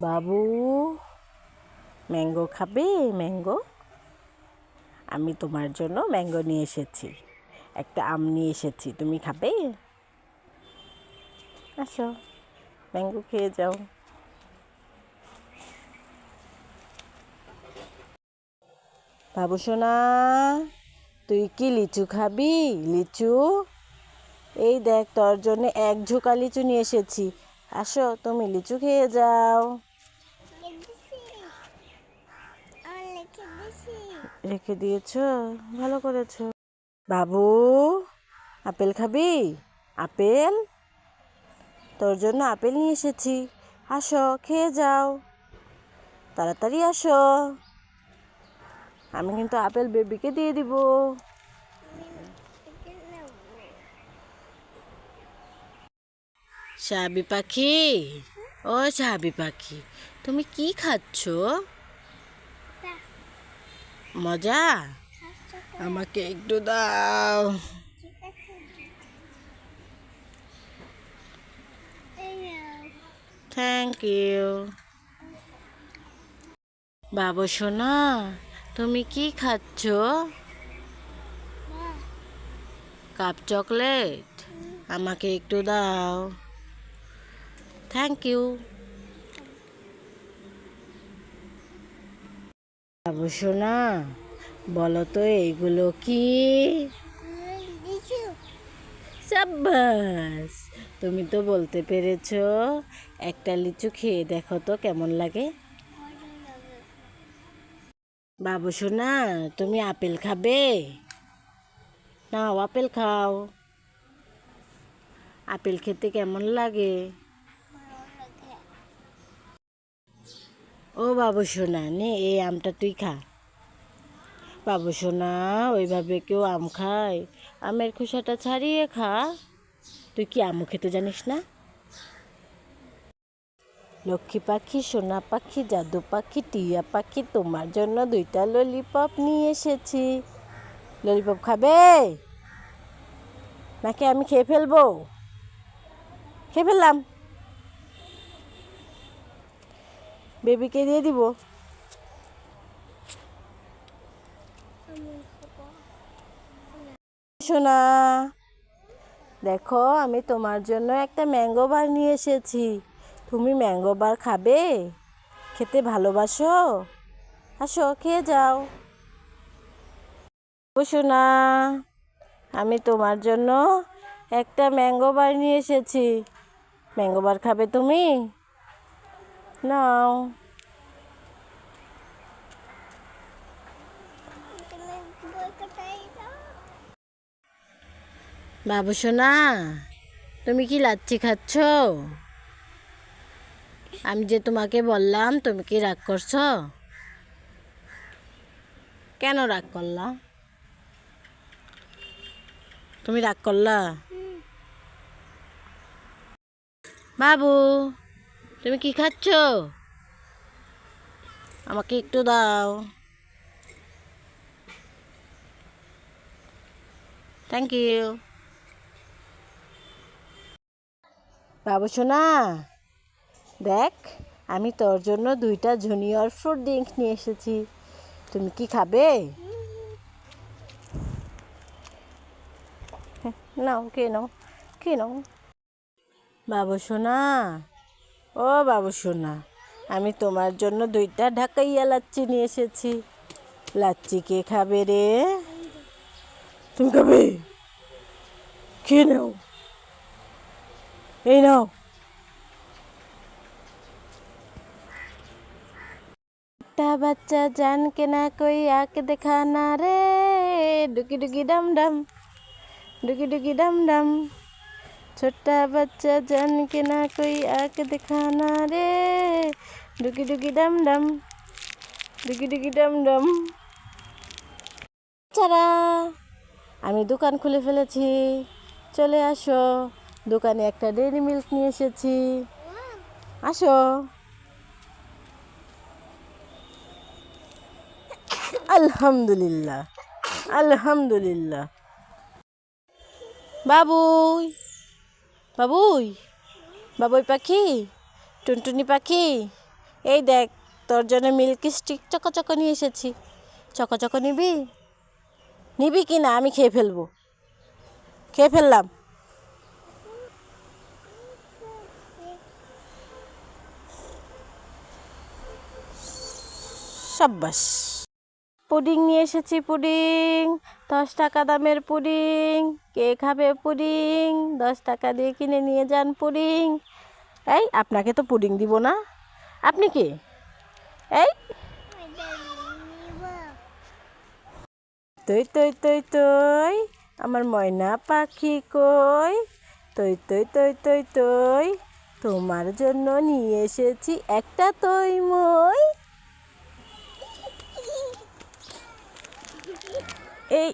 বাবু, mango খাবে? Mango, আমি তোমার জন্য ম্যাঙ্গো নিয়ে এসেছি। একটা আম নিয়ে এসেছি, তুমি খাবে? আসো, ম্যাঙ্গো খেয়ে যাও। বাবু সোনা, তুই কি লিচু খাবি? লিচু, এই দেখ তোর জন্য এক ঝোঁকা লিচু নিয়ে এসেছি। আসো, তুমি লিচু খেয়ে যাও। রেখে দিয়েছো, ভালো করেছো। বাবু, আপেল খাবি? আপেল, তোর জন্য আপেল নিয়ে এসেছি। আসো, খেয়ে যাও, তাড়াতাড়ি আসো। আমি কিন্তু আপেল বেবিকে দিয়ে দিব। সাবি পাখি, ও সাবি পাখি, তুমি কি খাচ্ছ? মজা, আমাকে একটু দাও। Thank you. বাবু সোনা, তুমি কি খাচ্ছ? কাপ চকলেট, আমাকে একটু দাও। Thank you. বাবু সোনা, বলো তো এইগুলো কি? সাব্বাস, তুমি তো বলতে পেরেছো। একটা লিচু খেয়ে দেখো তো কেমন লাগে। বাবু সোনা, তুমি আপেল খাবে? নাও, আপেল খাও। আপেল খেতে কেমন লাগে? ও বাবু সোনা, নে এই আমটা তুই খা। বাবু সোনা, ওইভাবে কেউ আম খায়? আমের খোসাটা ছাড়িয়ে খা। তুই কি আমও খেতে জানিস না? লক্ষ্মী পাখি, সোনা পাখি, জাদু পাখি, টিয়া পাখি, তোমার জন্য 2টা ললিপপ নিয়ে এসেছি। ললিপপ খাবে নাকি আমি খেয়ে ফেলবো? খেয়ে ফেললাম, বেবিকে দিয়ে দিব। সোনা, দেখো আমি তোমার জন্য একটা ম্যাঙ্গো বার নিয়ে এসেছি। তুমি ম্যাঙ্গো বার খাবে? খেতে ভালোবাসো? আসো, খেয়ে যাও। সোনা, আমি তোমার জন্য একটা ম্যাঙ্গো বার নিয়ে এসেছি। ম্যাঙ্গো বার খাবে তুমি? নাও। বাবু সোনা, তুমি কি লাচ্ছি খাচ্ছ? আমি যে তোমাকে বললাম, তুমি কি রাগ করছো? কেন রাগ করলা? তুমি রাগ করলা? বাবু, তুমি কি খাচ্ছ? আমাকে একটু দাও। Thank you. বাবু সোনা, দেখ আমি তোর জন্য 2টা জুনিয়র ফ্রুট ড্রিঙ্ক নিয়ে এসেছি। তুমি কি খাবে? নাও, কে নাও, কে নাও। বাবু সোনা, ও বাবু সোনা, আমি তোমার জন্য 2টা ঢাকাইয়া লাচ্ছি নিয়ে এসেছি। লাচ্ছি কে খাবে রে? তুমি খাবে? খেয়ে নাও, এই নাও। একটা বাচ্চা জান के ना कोई आके दिखाना रे, डुगी डुगी डम डम, डुगी डुगी डम डम। छोटा बच्चा जान के ना कोई आके दिखाना रे, डुगी डुगी डम डम, डुगी डुगी डम डम। চারা, আমি দোকান খুলে ফেলেছি, চলে আসো। দোকানে একটা ডেইরি মিল্ক নিয়ে এসেছি, আসো। আলহামদুলিল্লাহ, আলহামদুলিল্লাহ। বাবুই, বাবুই, বাবুই পাখি, টুনটুনি পাখি, এই দেখ, তোর জন্য মিল্কি স্টিক চকো নিয়ে এসেছি। চকো নিবি? নিবি কি না? আমি খেয়ে ফেলবো। খেয়ে ফেললাম। সাব্বাস। পুডিং নিয়ে এসেছি, পুডিং। 10 টাকা দামের পুডিং। কে খাবে পুডিং? 10 টাকা দিয়ে কিনে নিয়ে যান পুডিং। এই, আপনাকে তো পুডিং দিব না। আপনি কে? এই, তৈ তৈ তৈ তৈ, আমার ময়না পাখি কই? তৈ তৈ তৈ তৈ তৈ, তোমার জন্য নিয়ে এসেছি একটা তৈ মই। এই